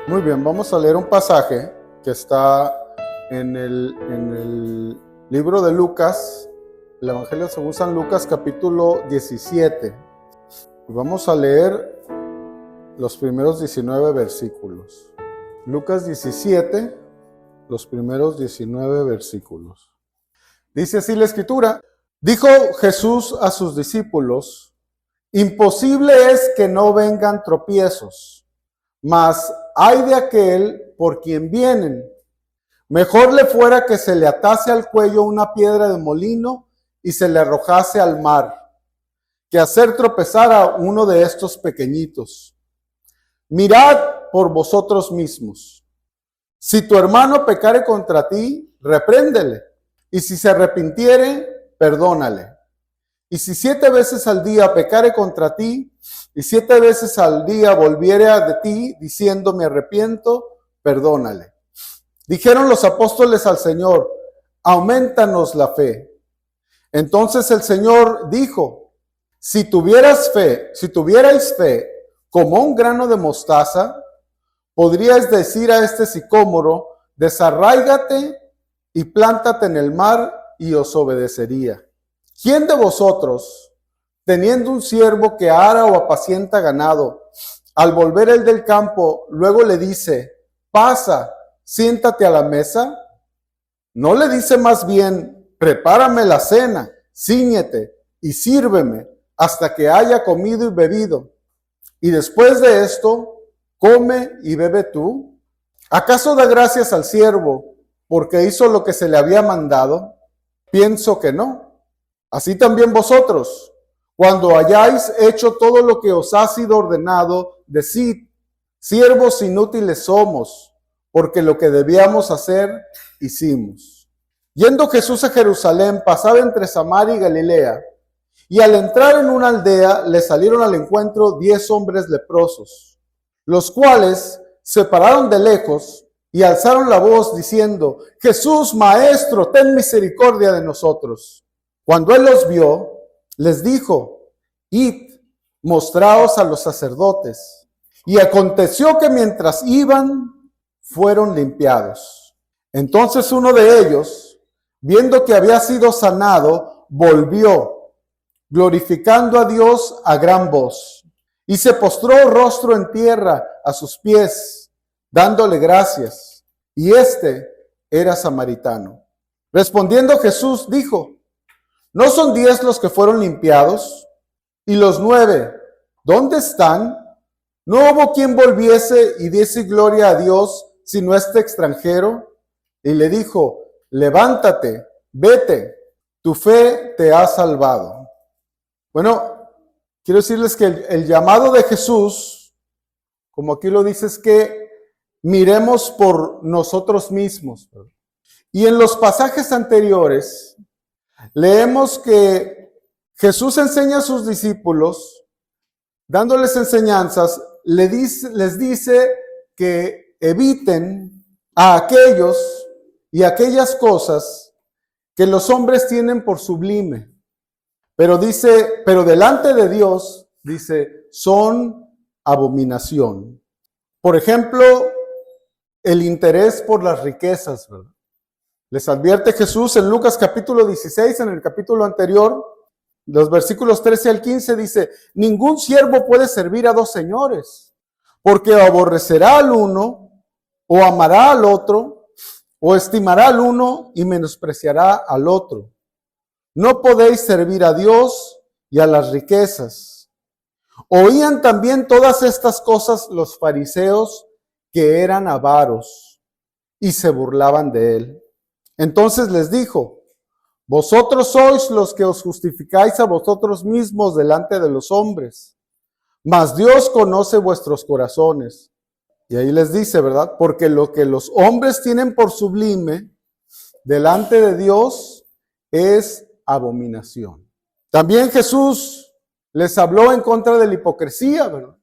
Muy bien, vamos a leer un pasaje que está en el libro de Lucas, el Evangelio según San Lucas, capítulo 17. Y vamos a leer los primeros 19 versículos. Lucas 17, los primeros 19 versículos. Dice así la Escritura: dijo Jesús a sus discípulos: imposible es que no vengan tropiezos, mas ay de aquel por quien vienen. Mejor le fuera que se le atase al cuello una piedra de molino y se le arrojase al mar, que hacer tropezar a uno de estos pequeñitos. Mirad por vosotros mismos. Si tu hermano pecare contra ti, repréndele, y si se arrepintiere, perdónale. Y si 7 veces al día pecare contra ti, y 7 veces al día volviere de ti, diciendo me arrepiento, perdónale. Dijeron los apóstoles al Señor: aumentanos la fe. Entonces el Señor dijo: si tuvierais fe como un grano de mostaza, podríais decir a este sicómoro: desarráigate y plántate en el mar, y os obedecería. ¿Quién de vosotros, teniendo un siervo que ara o apacienta ganado, al volver él del campo, luego le dice: pasa, siéntate a la mesa? ¿No le dice más bien: prepárame la cena, cíñete y sírveme hasta que haya comido y bebido, y después de esto, come y bebe tú? ¿Acaso da gracias al siervo porque hizo lo que se le había mandado? Pienso que no. Así también vosotros, cuando hayáis hecho todo lo que os ha sido ordenado, decid: siervos inútiles somos, porque lo que debíamos hacer, hicimos. Yendo Jesús a Jerusalén, pasaba entre Samaria y Galilea, y al entrar en una aldea, le salieron al encuentro 10 hombres leprosos, los cuales se pararon de lejos y alzaron la voz diciendo: Jesús, Maestro, ten misericordia de nosotros. Cuando él los vio, les dijo: id, mostraos a los sacerdotes. Y aconteció que mientras iban, fueron limpiados. Entonces uno de ellos, viendo que había sido sanado, volvió, glorificando a Dios a gran voz, y se postró rostro en tierra a sus pies, dándole gracias. Y este era samaritano. Respondiendo Jesús dijo: ¿no son 10 los que fueron limpiados? ¿Y los 9, dónde están? ¿No hubo quien volviese y diese gloria a Dios sino este extranjero? Y le dijo: levántate, vete, tu fe te ha salvado. Bueno, quiero decirles que el llamado de Jesús, como aquí lo dice, es que miremos por nosotros mismos. Y en los pasajes anteriores leemos que Jesús enseña a sus discípulos, dándoles enseñanzas, les dice que eviten a aquellos y aquellas cosas que los hombres tienen por sublime. Pero delante de Dios, dice, son abominación. Por ejemplo, el interés por las riquezas, ¿verdad? Les advierte Jesús en Lucas capítulo 16, en el capítulo anterior, los versículos 13 al 15, dice: ningún siervo puede servir a 2 señores, porque aborrecerá al uno, o amará al otro, o estimará al uno y menospreciará al otro. No podéis servir a Dios y a las riquezas. Oían también todas estas cosas los fariseos, que eran avaros, y se burlaban de él. Entonces les dijo: vosotros sois los que os justificáis a vosotros mismos delante de los hombres, mas Dios conoce vuestros corazones. Y ahí les dice, ¿verdad? Porque lo que los hombres tienen por sublime delante de Dios es abominación. También Jesús les habló en contra de la hipocresía, ¿verdad?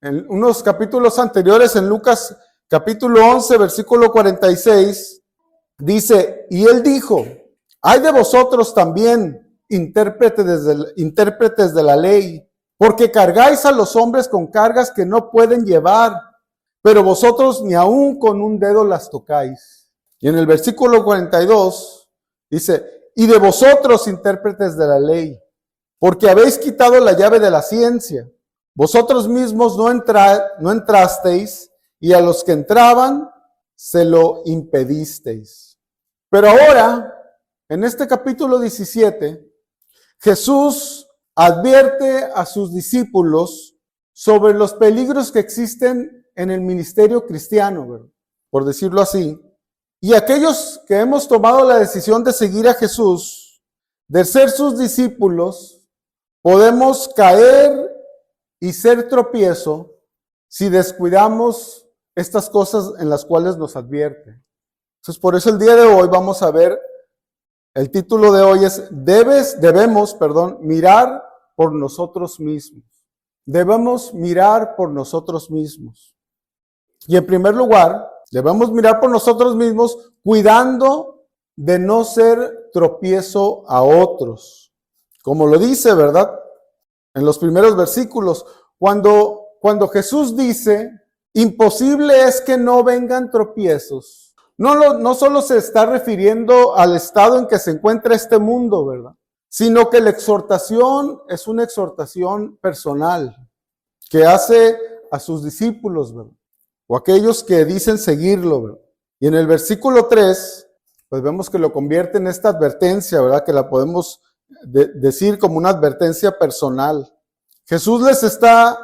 En unos capítulos anteriores, en Lucas capítulo 11, versículo 46, dice: y él dijo: ay de vosotros también, intérpretes de la ley, porque cargáis a los hombres con cargas que no pueden llevar, pero vosotros ni aun con un dedo las tocáis. Y en el versículo 42 dice, y de vosotros, intérpretes de la ley, porque habéis quitado la llave de la ciencia. Vosotros mismos no entrasteis, y a los que entraban se lo impedisteis. Pero ahora, en este capítulo 17, Jesús advierte a sus discípulos sobre los peligros que existen en el ministerio cristiano, ¿verdad? Por decirlo así. Y aquellos que hemos tomado la decisión de seguir a Jesús, de ser sus discípulos, podemos caer y ser tropiezo si descuidamos estas cosas en las cuales nos advierte. Entonces, por eso el día de hoy vamos a ver, el título de hoy es debemos mirar por nosotros mismos. Debemos mirar por nosotros mismos. Y en primer lugar, debemos mirar por nosotros mismos cuidando de no ser tropiezo a otros. Como lo dice, ¿verdad? En los primeros versículos, cuando Jesús dice, imposible es que no vengan tropiezos. No solo se está refiriendo al estado en que se encuentra este mundo, ¿verdad? Sino que la exhortación es una exhortación personal que hace a sus discípulos, ¿verdad? O aquellos que dicen seguirlo, ¿verdad? Y en el versículo 3, pues vemos que lo convierte en esta advertencia, ¿verdad? Que la podemos decir como una advertencia personal. Jesús les está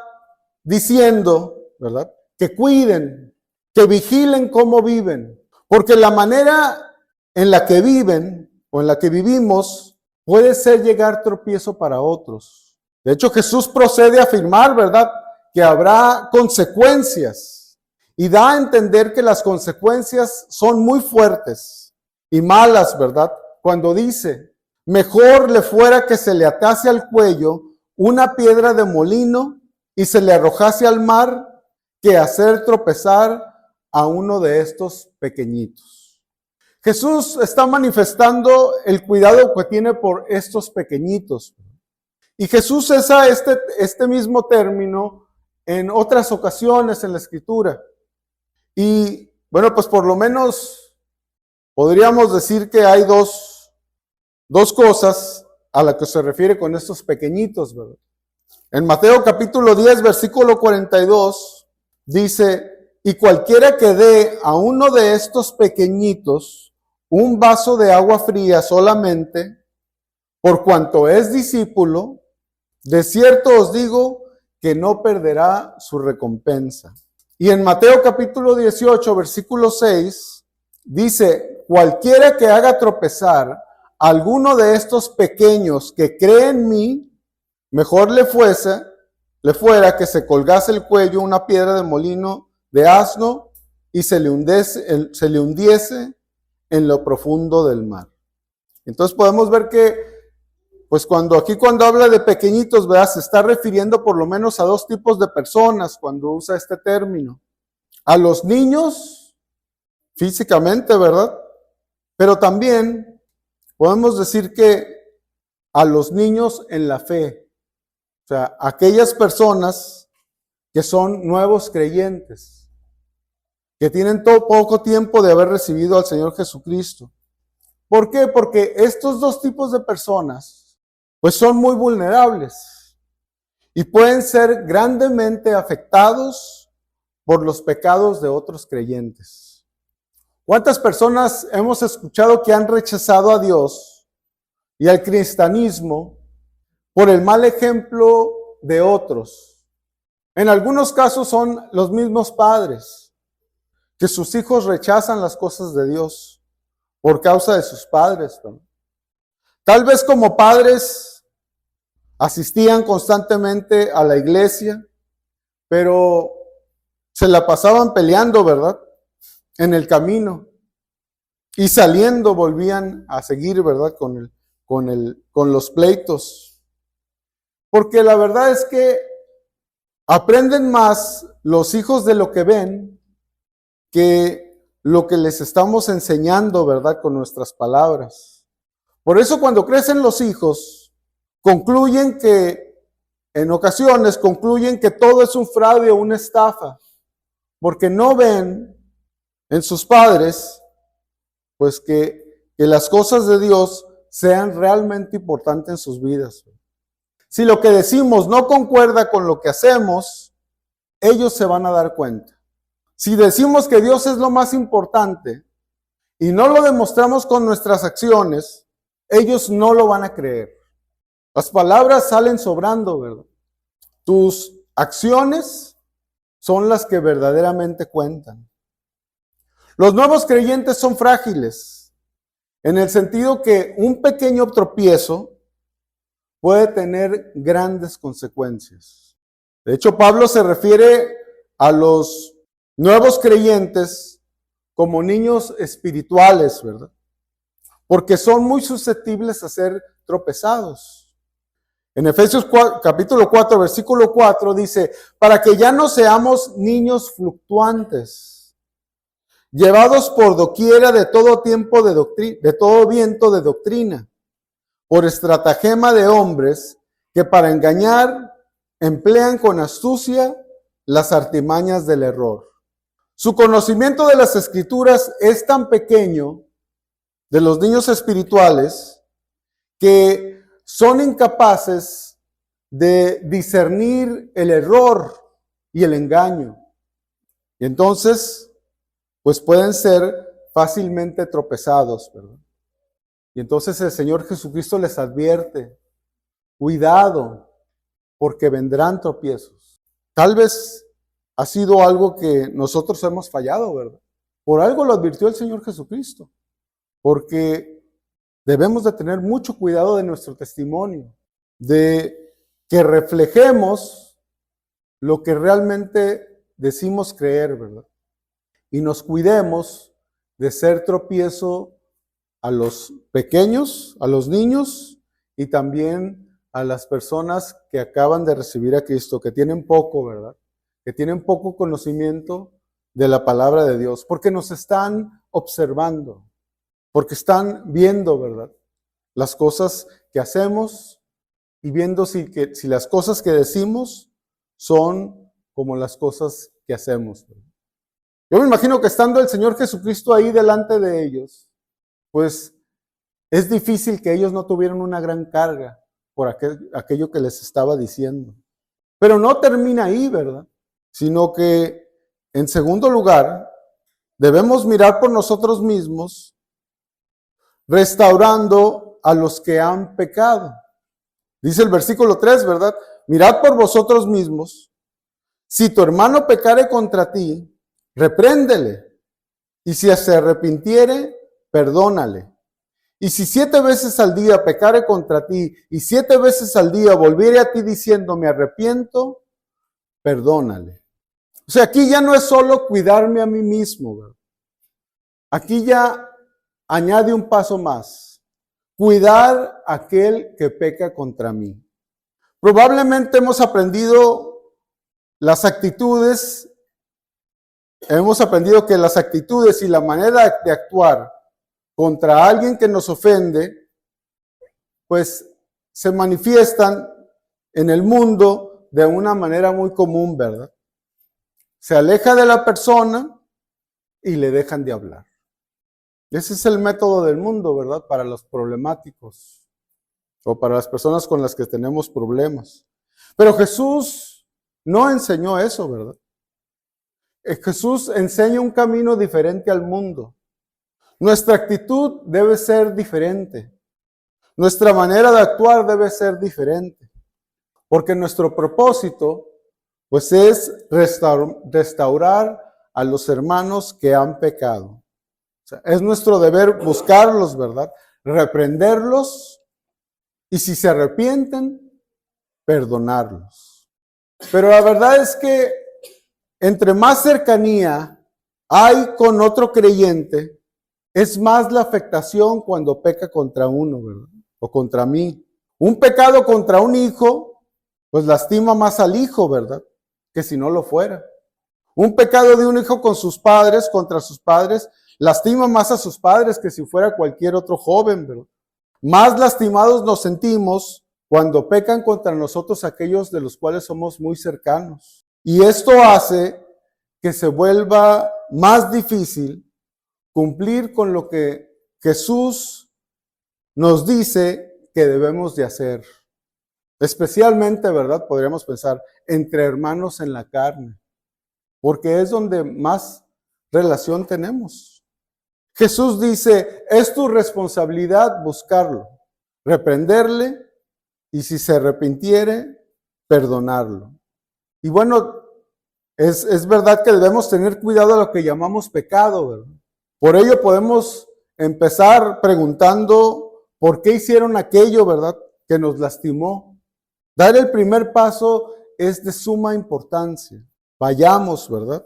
diciendo, ¿verdad? Que cuiden, que vigilen cómo viven, porque la manera en la que viven o en la que vivimos puede ser llegar tropiezo para otros. De hecho, Jesús procede a afirmar, ¿verdad?, que habrá consecuencias y da a entender que las consecuencias son muy fuertes y malas, ¿verdad? Cuando dice, mejor le fuera que se le atase al cuello una piedra de molino y se le arrojase al mar que hacer tropezar a uno de estos pequeñitos. Jesús está manifestando el cuidado que tiene por estos pequeñitos. Y Jesús usa este mismo término en otras ocasiones en la Escritura. Y bueno, pues por lo menos podríamos decir que hay dos cosas a las que se refiere con estos pequeñitos, ¿verdad? En Mateo capítulo 10, versículo 42, dice, y cualquiera que dé a uno de estos pequeñitos un vaso de agua fría solamente, por cuanto es discípulo, de cierto os digo que no perderá su recompensa. Y en Mateo capítulo 18, versículo 6, dice, cualquiera que haga tropezar a alguno de estos pequeños que cree en mí, mejor le fuera que se colgase el cuello una piedra de molino de asno y se le hundiese en lo profundo del mar. Entonces podemos ver que pues cuando habla de pequeñitos, ¿verdad? Se está refiriendo por lo menos a dos tipos de personas cuando usa este término. A los niños, físicamente, ¿verdad? Pero también podemos decir que a los niños en la fe. O sea, aquellas personas que son nuevos creyentes, que tienen poco tiempo de haber recibido al Señor Jesucristo. ¿Por qué? Porque estos dos tipos de personas pues son muy vulnerables y pueden ser grandemente afectados por los pecados de otros creyentes. ¿Cuántas personas hemos escuchado que han rechazado a Dios y al cristianismo por el mal ejemplo de otros? En algunos casos son los mismos padres, que sus hijos rechazan las cosas de Dios por causa de sus padres, ¿no? Tal vez como padres asistían constantemente a la iglesia, pero se la pasaban peleando, ¿verdad? En el camino. Y saliendo volvían a seguir, ¿verdad? Con los pleitos. Porque la verdad es que aprenden más los hijos de lo que ven que lo que les estamos enseñando, ¿verdad? Con nuestras palabras. Por eso cuando crecen los hijos, en ocasiones concluyen que todo es un fraude o una estafa. porque no ven en sus padres, pues que las cosas de Dios sean realmente importantes en sus vidas. Si lo que decimos no concuerda con lo que hacemos, ellos se van a dar cuenta. Si decimos que Dios es lo más importante y no lo demostramos con nuestras acciones, ellos no lo van a creer. Las palabras salen sobrando, ¿verdad? Tus acciones son las que verdaderamente cuentan. Los nuevos creyentes son frágiles, en el sentido que un pequeño tropiezo puede tener grandes consecuencias. De hecho, Pablo se refiere a los nuevos creyentes como niños espirituales, ¿verdad? Porque son muy susceptibles a ser tropezados. En Efesios capítulo 4, versículo 4 dice, para que ya no seamos niños fluctuantes, llevados por doquiera de todo tiempo de todo viento de doctrina, por estratagema de hombres que para engañar emplean con astucia las artimañas del error. Su conocimiento de las Escrituras es tan pequeño de los niños espirituales que son incapaces de discernir el error y el engaño. Y entonces, pues pueden ser fácilmente tropezados, ¿verdad? Y entonces el Señor Jesucristo les advierte, cuidado, porque vendrán tropiezos. Tal vez ha sido algo que nosotros hemos fallado, ¿verdad? Por algo lo advirtió el Señor Jesucristo, porque debemos de tener mucho cuidado de nuestro testimonio, de que reflejemos lo que realmente decimos creer, ¿verdad? Y nos cuidemos de ser tropiezo a los pequeños, a los niños y también a las personas que acaban de recibir a Cristo, que tienen poco, ¿verdad? Que tienen poco conocimiento de la palabra de Dios, porque nos están observando, porque están viendo, ¿verdad? Las cosas que hacemos y viendo si las cosas que decimos son como las cosas que hacemos, ¿verdad? Yo me imagino que estando el Señor Jesucristo ahí delante de ellos, pues es difícil que ellos no tuvieran una gran carga por aquello que les estaba diciendo. Pero no termina ahí, ¿verdad? Sino que, en segundo lugar, debemos mirar por nosotros mismos, restaurando a los que han pecado. Dice el versículo 3, ¿verdad? Mirad por vosotros mismos. Si tu hermano pecare contra ti, repréndele. Y si se arrepintiere, perdónale. Y si 7 veces al día pecare contra ti, y 7 veces al día volviere a ti diciendo, me arrepiento, perdónale. O sea, aquí ya no es solo cuidarme a mí mismo, ¿verdad? Aquí ya añade un paso más. Cuidar a aquel que peca contra mí. Probablemente hemos aprendido las actitudes, hemos aprendido que las actitudes y la manera de actuar contra alguien que nos ofende, pues se manifiestan en el mundo de una manera muy común, ¿verdad? Se aleja de la persona y le dejan de hablar. Ese es el método del mundo, ¿verdad? Para los problemáticos o para las personas con las que tenemos problemas. Pero Jesús no enseñó eso, ¿verdad? Jesús enseña un camino diferente al mundo. Nuestra actitud debe ser diferente. Nuestra manera de actuar debe ser diferente. Porque nuestro propósito, pues, es restaurar a los hermanos que han pecado. O sea, es nuestro deber buscarlos, ¿verdad? Reprenderlos y si se arrepienten, perdonarlos. Pero la verdad es que entre más cercanía hay con otro creyente, es más la afectación cuando peca contra uno, ¿verdad? O contra mí. Un pecado contra un hijo, pues lastima más al hijo, ¿verdad? Que si no lo fuera. Un pecado de un hijo con sus padres, contra sus padres, lastima más a sus padres que si fuera cualquier otro joven, ¿verdad? Más lastimados nos sentimos cuando pecan contra nosotros aquellos de los cuales somos muy cercanos. Y esto hace que se vuelva más difícil cumplir con lo que Jesús nos dice que debemos de hacer. Especialmente, ¿verdad? Podríamos pensar entre hermanos en la carne, porque es donde más relación tenemos. Jesús dice, es tu responsabilidad buscarlo, reprenderle y si se arrepintiere, perdonarlo. Y bueno, es verdad que debemos tener cuidado de lo que llamamos pecado, ¿verdad? Por ello podemos empezar preguntando por qué hicieron aquello, ¿verdad? Que nos lastimó. Dar el primer paso es de suma importancia. Vayamos, ¿verdad?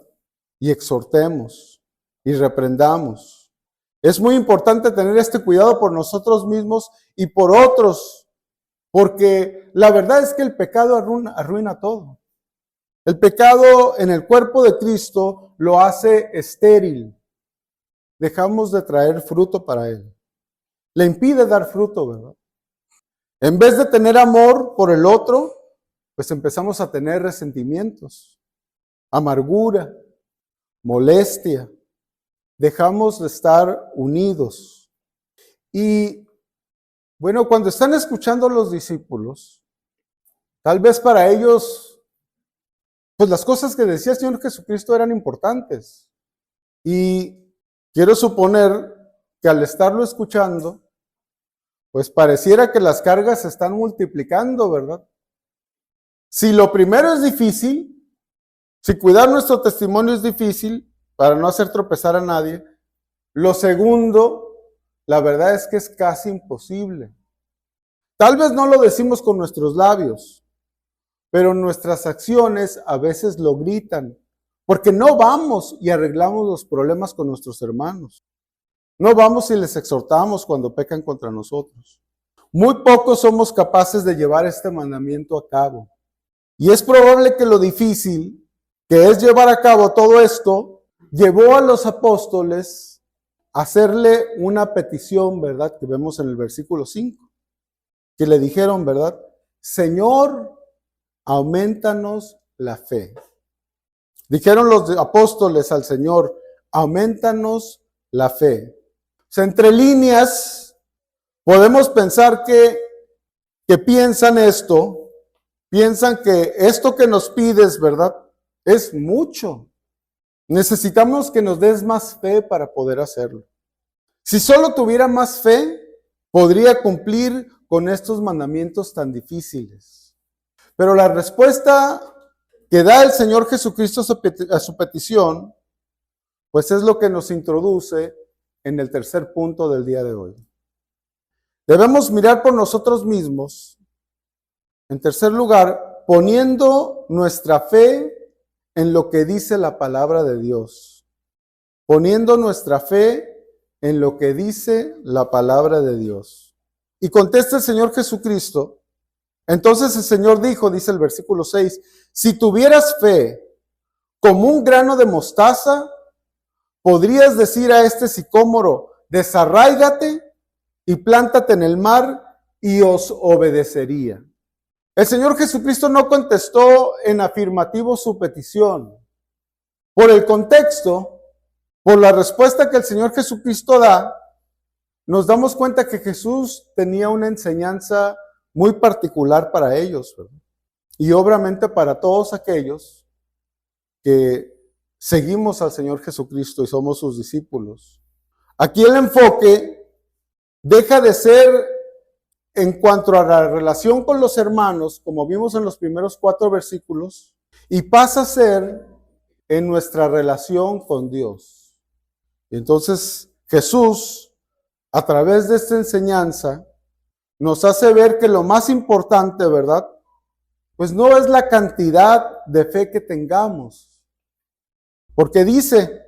Y exhortemos y reprendamos. Es muy importante tener este cuidado por nosotros mismos y por otros, porque la verdad es que el pecado arruina todo. El pecado en el cuerpo de Cristo lo hace estéril. Dejamos de traer fruto para Él. Le impide dar fruto, ¿verdad? En vez de tener amor por el otro, pues empezamos a tener resentimientos, amargura, molestia. Dejamos de estar unidos. Y bueno, cuando están escuchando a los discípulos, tal vez para ellos, pues las cosas que decía el Señor Jesucristo eran importantes. Y quiero suponer que al estarlo escuchando, pues pareciera que las cargas se están multiplicando, ¿verdad? Si lo primero es difícil, si cuidar nuestro testimonio es difícil, para no hacer tropezar a nadie, lo segundo, la verdad es que es casi imposible. Tal vez no lo decimos con nuestros labios, pero nuestras acciones a veces lo gritan, porque no vamos y arreglamos los problemas con nuestros hermanos. No vamos y les exhortamos cuando pecan contra nosotros. Muy pocos somos capaces de llevar este mandamiento a cabo. Y es probable que lo difícil que es llevar a cabo todo esto, llevó a los apóstoles a hacerle una petición, ¿verdad? Que vemos en el versículo 5, que le dijeron, ¿verdad? Señor, aumentanos la fe. Dijeron los apóstoles al Señor, aumentanos la fe. O sea, entre líneas, podemos pensar que piensan esto, piensan que esto que nos pides, ¿verdad? Es mucho. Necesitamos que nos des más fe para poder hacerlo. Si solo tuviera más fe, podría cumplir con estos mandamientos tan difíciles. Pero la respuesta que da el Señor Jesucristo a su petición, pues es lo que nos introduce en el tercer punto del día de hoy. Debemos mirar por nosotros mismos, en tercer lugar, poniendo nuestra fe en lo que dice la palabra de Dios. Poniendo nuestra fe en lo que dice la palabra de Dios. Y contesta el Señor Jesucristo. Entonces el Señor dijo, dice el versículo 6, si tuvieras fe como un grano de mostaza, podrías decir a este sicómoro, desarráigate y plántate en el mar y os obedecería. El Señor Jesucristo no contestó en afirmativo su petición. Por el contexto, por la respuesta que el Señor Jesucristo da, nos damos cuenta que Jesús tenía una enseñanza muy particular para ellos, ¿verdad? Y obviamente para todos aquellos que seguimos al Señor Jesucristo y somos sus discípulos. Aquí el enfoque deja de ser en cuanto a la relación con los hermanos, como vimos en los primeros 4 versículos, y pasa a ser en nuestra relación con Dios. Entonces Jesús, a través de esta enseñanza, nos hace ver que lo más importante, ¿verdad? Pues no es la cantidad de fe que tengamos. Porque dice,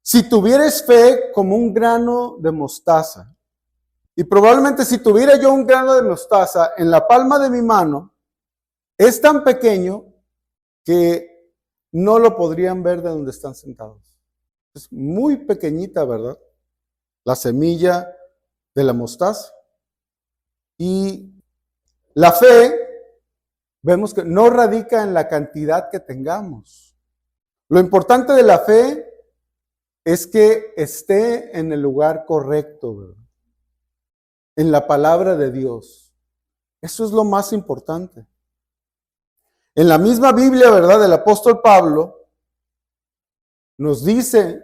si tuvieres fe como un grano de mostaza, y probablemente si tuviera yo un grano de mostaza en la palma de mi mano, es tan pequeño que no lo podrían ver de donde están sentados. Es muy pequeñita, ¿verdad? La semilla de la mostaza. Y la fe, vemos que no radica en la cantidad que tengamos. Lo importante de la fe es que esté en el lugar correcto, ¿verdad? En la palabra de Dios. Eso es lo más importante. En la misma Biblia, ¿verdad? El apóstol Pablo nos dice,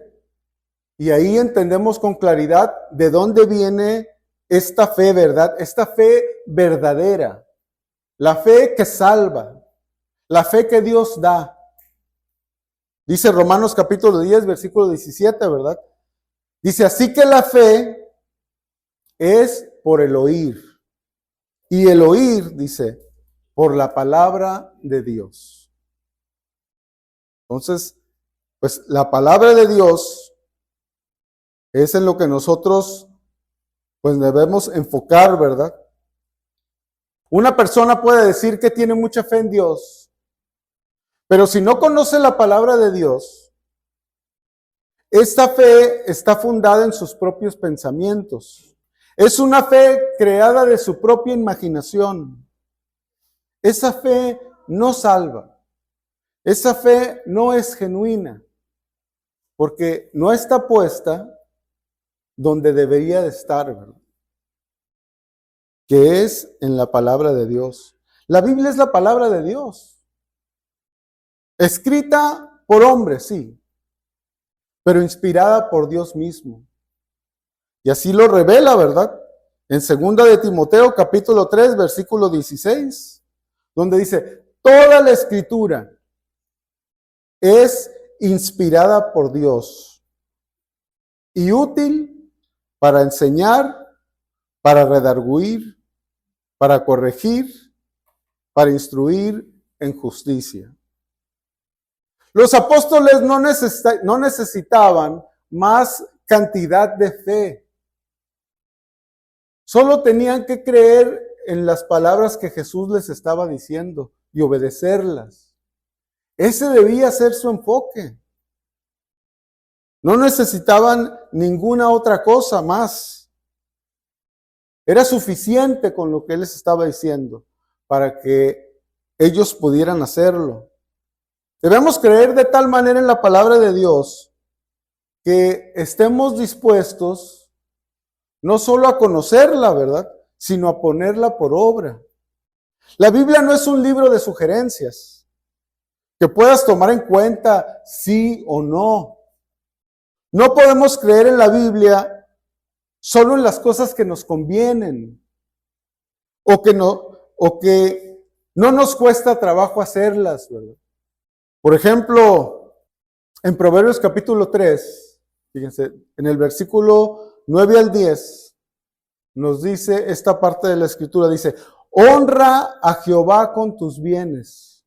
y ahí entendemos con claridad de dónde viene esta fe, ¿verdad? Esta fe verdadera. La fe que salva. La fe que Dios da. Dice Romanos capítulo 10, versículo 17, ¿verdad? Dice, así que la fe es por el oír. Y el oír, dice, por la palabra de Dios. Entonces, pues la palabra de Dios es en lo que nosotros pues debemos enfocar, ¿verdad? Una persona puede decir que tiene mucha fe en Dios, pero si no conoce la palabra de Dios, esta fe está fundada en sus propios pensamientos. Es una fe creada de su propia imaginación. Esa fe no salva. Esa fe no es genuina, porque no está puesta donde debería de estar, ¿verdad? Que es en la palabra de Dios. La Biblia es la palabra de Dios. Escrita por hombres, sí, pero inspirada por Dios mismo. Y así lo revela, ¿verdad? En 2 de Timoteo, capítulo 3, versículo 16, donde dice, toda la escritura es inspirada por Dios y útil para enseñar, para redarguir, para corregir, para instruir en justicia. Los apóstoles no necesitaban más cantidad de fe. Solo tenían que creer en las palabras que Jesús les estaba diciendo y obedecerlas. Ese debía ser su enfoque. No necesitaban ninguna otra cosa más. Era suficiente con lo que Él les estaba diciendo para que ellos pudieran hacerlo. Debemos creer de tal manera en la palabra de Dios que estemos dispuestos no solo a conocerla, ¿verdad?, sino a ponerla por obra. La Biblia no es un libro de sugerencias que puedas tomar en cuenta sí o no. No podemos creer en la Biblia solo en las cosas que nos convienen o que no nos cuesta trabajo hacerlas, ¿verdad? Por ejemplo, en Proverbios capítulo 3, fíjense, en el versículo 9 al 10, nos dice esta parte de la escritura, dice, honra a Jehová con tus bienes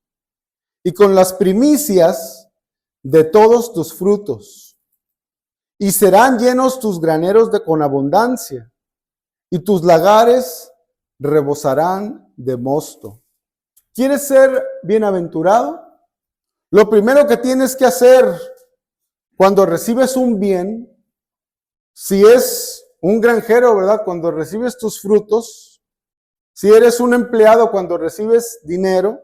y con las primicias de todos tus frutos, y serán llenos tus graneros con abundancia, y tus lagares rebosarán de mosto. ¿Quieres ser bienaventurado? Lo primero que tienes que hacer cuando recibes un bien, si es un granjero, ¿verdad?, cuando recibes tus frutos, si eres un empleado, cuando recibes dinero,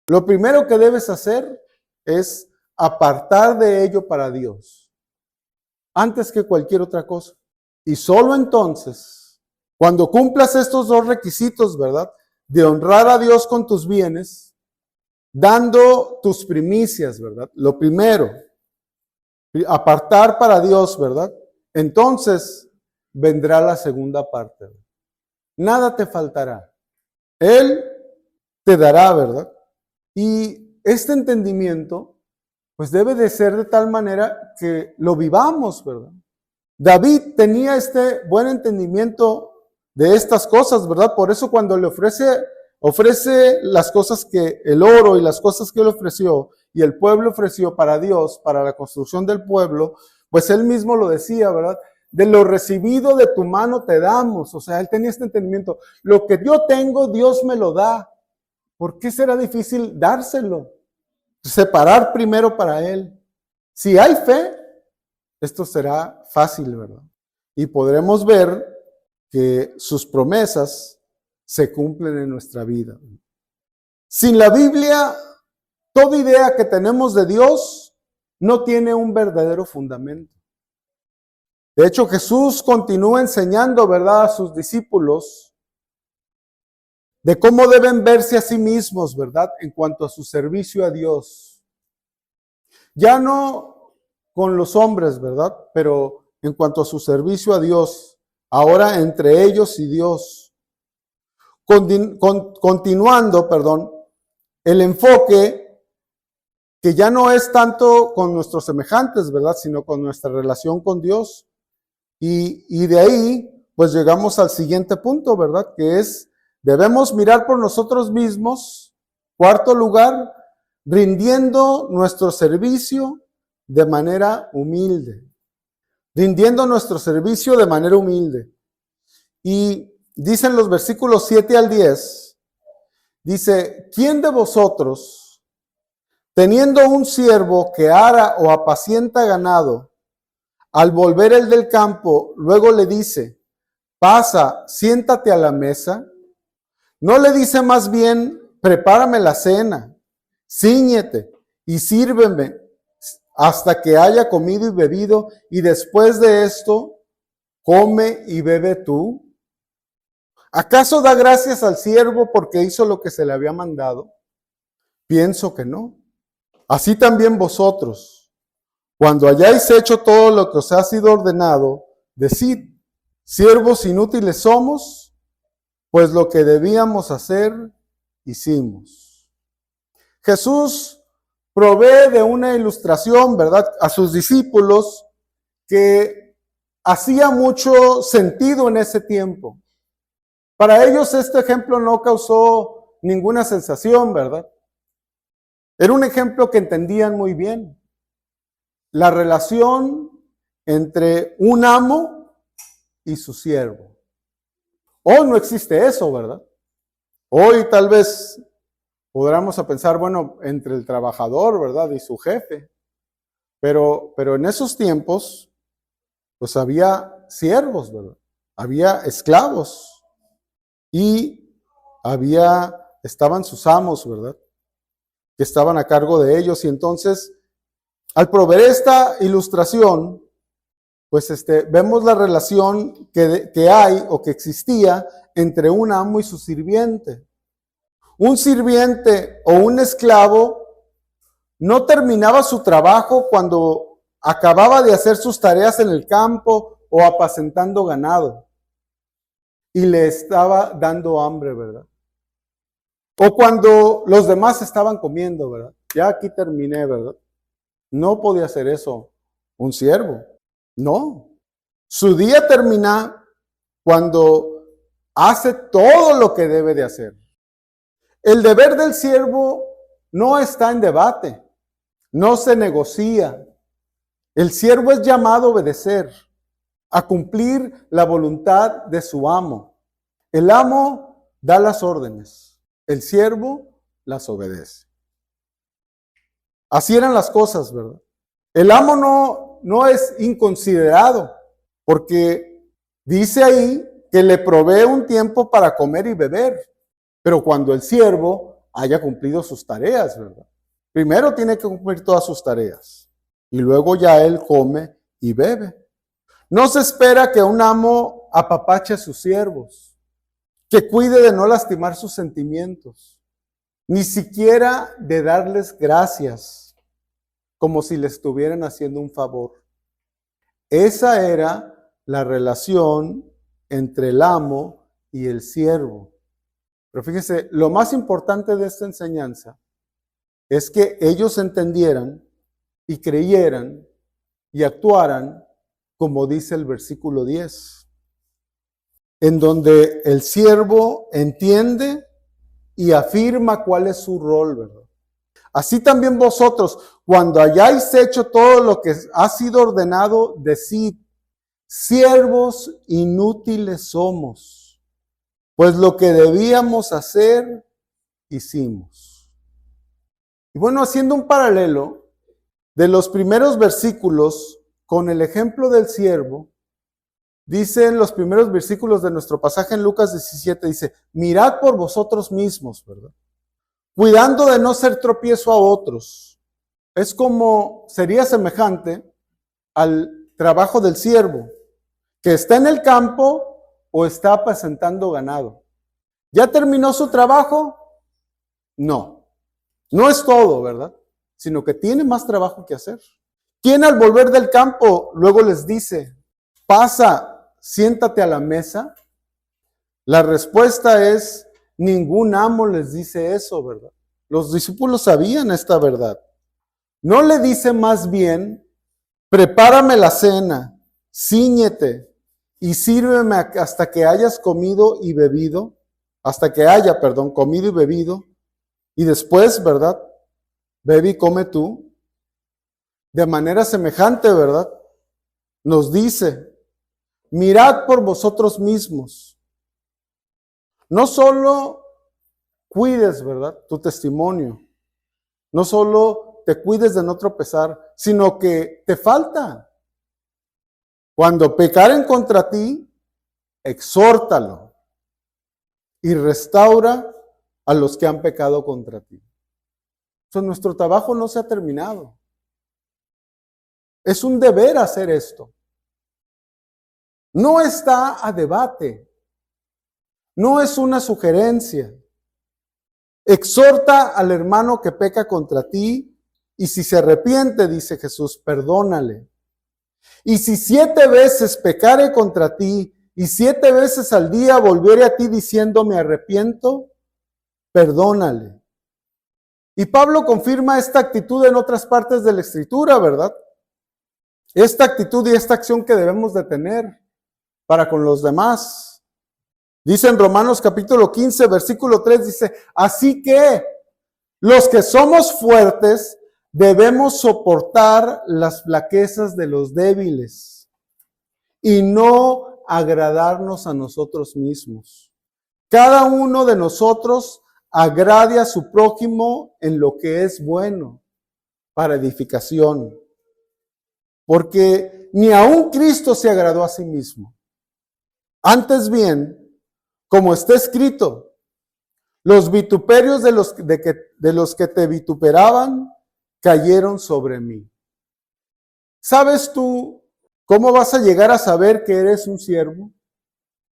lo primero que debes hacer es apartar de ello para Dios, antes que cualquier otra cosa. Y solo entonces, cuando cumplas estos dos requisitos, ¿verdad?, de honrar a Dios con tus bienes, dando tus primicias, ¿verdad? Lo primero, apartar para Dios, ¿verdad? Entonces vendrá la segunda parte. Nada te faltará. Él te dará, ¿verdad? Y este entendimiento, pues debe de ser de tal manera que lo vivamos, ¿verdad? David tenía este buen entendimiento de estas cosas, ¿verdad? Por eso cuando le ofrece las cosas que el oro y las cosas que él ofreció y el pueblo ofreció para Dios, para la construcción del pueblo, pues él mismo lo decía, ¿verdad? De lo recibido de tu mano te damos. O sea, él tenía este entendimiento. Lo que yo tengo, Dios me lo da. ¿Por qué será difícil dárselo? Separar primero para él. Si hay fe, esto será fácil, ¿verdad? Y podremos ver que sus promesas se cumplen en nuestra vida. Sin la Biblia, toda idea que tenemos de Dios no tiene un verdadero fundamento. De hecho, Jesús continúa enseñando, ¿verdad?, a sus discípulos de cómo deben verse a sí mismos, ¿verdad?, en cuanto a su servicio a Dios. Ya no con los hombres, ¿verdad?, pero en cuanto a su servicio a Dios, ahora entre ellos y Dios. Continuando, el enfoque que ya no es tanto con nuestros semejantes, ¿verdad?, sino con nuestra relación con Dios. Y de ahí, pues llegamos al siguiente punto, ¿verdad?, que es, debemos mirar por nosotros mismos. Cuarto lugar, rindiendo nuestro servicio de manera humilde. Rindiendo nuestro servicio de manera humilde. Y dicen los versículos 7 al 10, dice, ¿quién de vosotros, teniendo un siervo que ara o apacienta ganado, al volver el del campo, luego le dice, pasa, siéntate a la mesa? ¿No le dice más bien, prepárame la cena, cíñete y sírveme hasta que haya comido y bebido, y después de esto, come y bebe tú? ¿Acaso da gracias al siervo porque hizo lo que se le había mandado? Pienso que no. Así también vosotros, cuando hayáis hecho todo lo que os ha sido ordenado, decid, siervos inútiles somos, pues lo que debíamos hacer, hicimos. Jesús provee de una ilustración, ¿verdad?, a sus discípulos que hacía mucho sentido en ese tiempo. Para ellos este ejemplo no causó ninguna sensación, ¿verdad? Era un ejemplo que entendían muy bien. La relación entre un amo y su siervo. Hoy no existe eso, ¿verdad? Hoy tal vez podríamos pensar, bueno, entre el trabajador, ¿verdad?, y su jefe. Pero en esos tiempos, pues había siervos, ¿verdad? Había esclavos y estaban sus amos, ¿verdad?, que estaban a cargo de ellos. Y entonces, al proveer esta ilustración, pues vemos la relación que hay o que existía entre un amo y su sirviente. Un sirviente o un esclavo no terminaba su trabajo cuando acababa de hacer sus tareas en el campo o apacentando ganado y le estaba dando hambre, ¿verdad? O cuando los demás estaban comiendo, ¿verdad? Ya aquí terminé, ¿verdad? No podía hacer eso un siervo. No. Su día termina cuando hace todo lo que debe de hacer. El deber del siervo no está en debate, no se negocia. El siervo es llamado a obedecer, a cumplir la voluntad de su amo. El amo da las órdenes, el siervo las obedece. Así eran las cosas, ¿verdad? El amo no es inconsiderado, porque dice ahí que le provee un tiempo para comer y beber, pero cuando el siervo haya cumplido sus tareas, ¿verdad? Primero tiene que cumplir todas sus tareas y luego ya él come y bebe. No se espera que un amo apapache a sus siervos, que cuide de no lastimar sus sentimientos, ni siquiera de darles gracias, como si le estuvieran haciendo un favor. Esa era la relación entre el amo y el siervo. Pero fíjese, lo más importante de esta enseñanza es que ellos entendieran y creyeran y actuaran como dice el versículo 10, en donde el siervo entiende y afirma cuál es su rol, ¿verdad? Así también vosotros, cuando hayáis hecho todo lo que ha sido ordenado, decid, siervos inútiles somos, pues lo que debíamos hacer, hicimos. Y bueno, haciendo un paralelo de los primeros versículos con el ejemplo del siervo, dice en los primeros versículos de nuestro pasaje en Lucas 17, dice, mirad por vosotros mismos, ¿verdad? Cuidando de no ser tropiezo a otros. Es como, sería semejante al trabajo del siervo, que está en el campo o está apacentando ganado. ¿Ya terminó su trabajo? No. No es todo, ¿verdad? Sino que tiene más trabajo que hacer. ¿Quién al volver del campo luego les dice, pasa, siéntate a la mesa? La respuesta es, ningún amo les dice eso, ¿verdad? Los discípulos sabían esta verdad. No le dice más bien, prepárame la cena, cíñete y sírveme hasta que hayas comido y bebido, comido y bebido, y después, ¿verdad? Bebe y come tú. De manera semejante, ¿verdad? Nos dice, mirad por vosotros mismos. No solo cuides, ¿verdad? Tu testimonio. No solo te cuides de no tropezar, sino que te falta. Cuando pecaren contra ti, exhórtalo y restaura a los que han pecado contra ti. Entonces, nuestro trabajo no se ha terminado. Es un deber hacer esto. No está a debate. No es una sugerencia. Exhorta al hermano que peca contra ti y si se arrepiente, dice Jesús, perdónale. Y si 7 veces pecare contra ti y 7 veces al día volviere a ti diciendo me arrepiento, perdónale. Y Pablo confirma esta actitud en otras partes de la Escritura, ¿verdad? Esta actitud y esta acción que debemos de tener para con los demás. Dice en Romanos capítulo 15, versículo 3, dice, así que los que somos fuertes debemos soportar las flaquezas de los débiles y no agradarnos a nosotros mismos. Cada uno de nosotros agrade a su prójimo en lo que es bueno para edificación. Porque ni aun Cristo se agradó a sí mismo. Antes bien, como está escrito, los vituperios de los que te vituperaban cayeron sobre mí. ¿Sabes tú cómo vas a llegar a saber que eres un siervo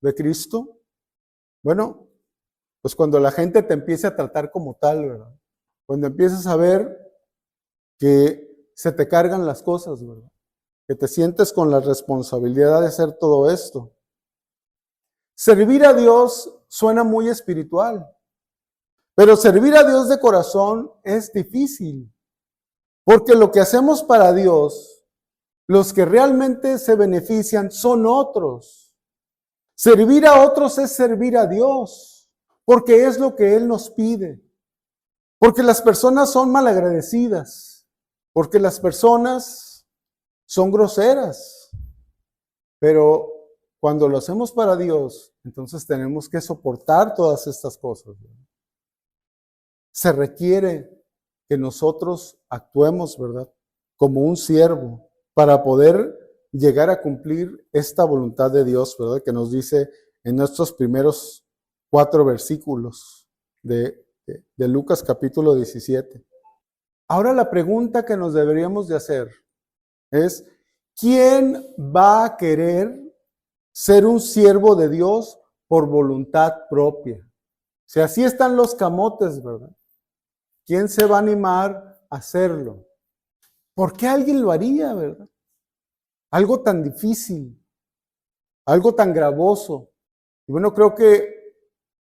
de Cristo? Bueno, pues cuando la gente te empiece a tratar como tal, ¿verdad? Cuando empieces a ver que se te cargan las cosas, ¿verdad? Que te sientes con la responsabilidad de hacer todo esto. Servir a Dios suena muy espiritual, pero servir a Dios de corazón es difícil, porque lo que hacemos para Dios, los que realmente se benefician son otros. Servir a otros es servir a Dios, porque es lo que Él nos pide, porque las personas son malagradecidas, porque las personas son groseras, pero cuando lo hacemos para Dios, entonces tenemos que soportar todas estas cosas. Se requiere que nosotros actuemos, ¿verdad? Como un siervo para poder llegar a cumplir esta voluntad de Dios, ¿verdad? Que nos dice en nuestros primeros 4 versículos de Lucas capítulo 17. Ahora la pregunta que nos deberíamos de hacer es, ¿quién va a querer ser un siervo de Dios por voluntad propia? Si así están los camotes, ¿verdad? ¿Quién se va a animar a hacerlo? ¿Por qué alguien lo haría, verdad? Algo tan difícil, algo tan gravoso. Y bueno, creo que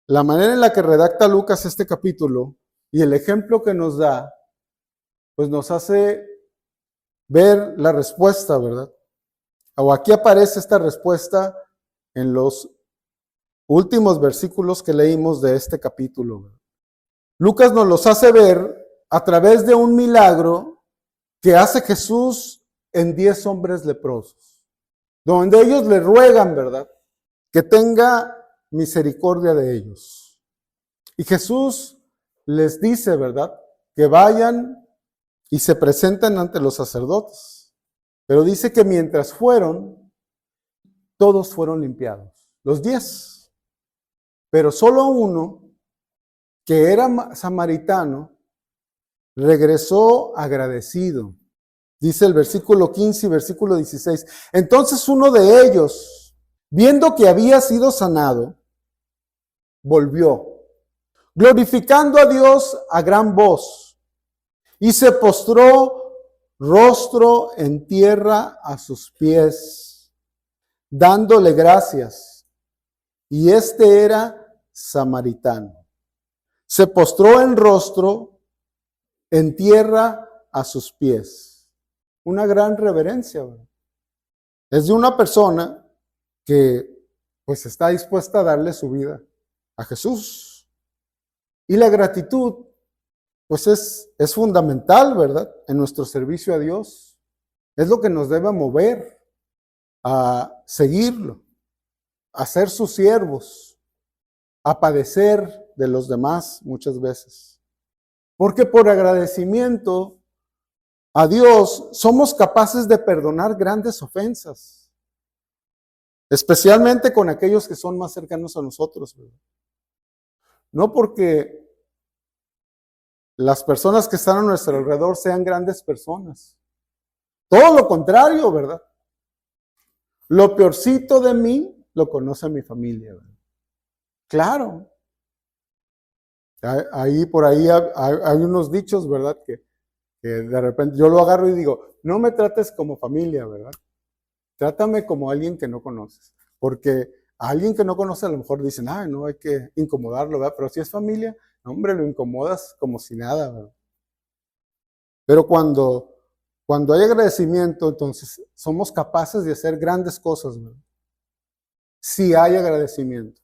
la manera en la que redacta Lucas este capítulo y el ejemplo que nos da, pues nos hace ver la respuesta, ¿verdad? O aquí aparece esta respuesta en los últimos versículos que leímos de este capítulo. Lucas nos los hace ver a través de un milagro que hace Jesús en 10 hombres leprosos, donde ellos le ruegan, ¿verdad?, que tenga misericordia de ellos. Y Jesús les dice, ¿verdad?, que vayan y se presenten ante los sacerdotes. Pero dice que mientras fueron, todos fueron limpiados, los 10. Pero solo uno, que era samaritano, regresó agradecido. Dice el versículo 15 y versículo 16. Entonces uno de ellos, viendo que había sido sanado, volvió, glorificando a Dios a gran voz, y se postró rostro en tierra a sus pies, dándole gracias. Y este era samaritano. Se postró en rostro en tierra a sus pies. Una gran reverencia, ¿verdad? Es de una persona que pues está dispuesta a darle su vida a Jesús. Y la gratitud pues es fundamental, ¿verdad? En nuestro servicio a Dios. Es lo que nos debe mover a seguirlo, a ser sus siervos, a padecer de los demás muchas veces. Porque por agradecimiento a Dios somos capaces de perdonar grandes ofensas, especialmente con aquellos que son más cercanos a nosotros, ¿verdad? No porque las personas que están a nuestro alrededor sean grandes personas. Todo lo contrario, ¿verdad? Lo peorcito de mí lo conoce mi familia, ¿verdad? Claro. Por ahí hay unos dichos, ¿verdad? Que de repente yo lo agarro y digo, no me trates como familia, ¿verdad? Trátame como alguien que no conoces. Porque a alguien que no conoce a lo mejor dicen, ay, no hay que incomodarlo, ¿verdad? Pero si es familia, hombre, lo incomodas como si nada, ¿verdad? Pero cuando hay agradecimiento, entonces somos capaces de hacer grandes cosas, ¿verdad? Si hay agradecimiento.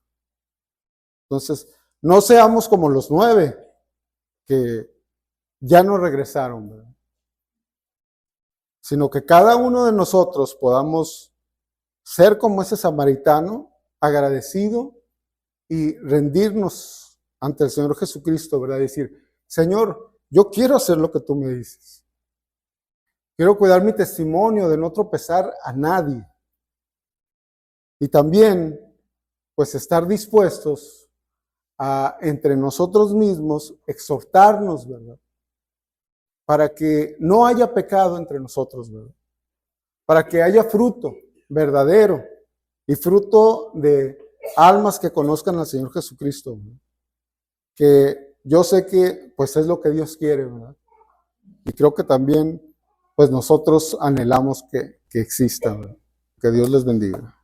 Entonces, no seamos como los 9 que ya no regresaron, ¿verdad? Sino que cada uno de nosotros podamos ser como ese samaritano, agradecido y rendirnos ante el Señor Jesucristo, ¿verdad? Decir, Señor, yo quiero hacer lo que tú me dices. Quiero cuidar mi testimonio de no tropezar a nadie. Y también, pues, estar dispuestos a, entre nosotros mismos, exhortarnos, ¿verdad? Para que no haya pecado entre nosotros, ¿verdad? Para que haya fruto verdadero y fruto de almas que conozcan al Señor Jesucristo, ¿verdad? Que yo sé que pues es lo que Dios quiere, ¿verdad? Y creo que también pues nosotros anhelamos que exista, ¿verdad? Que Dios les bendiga.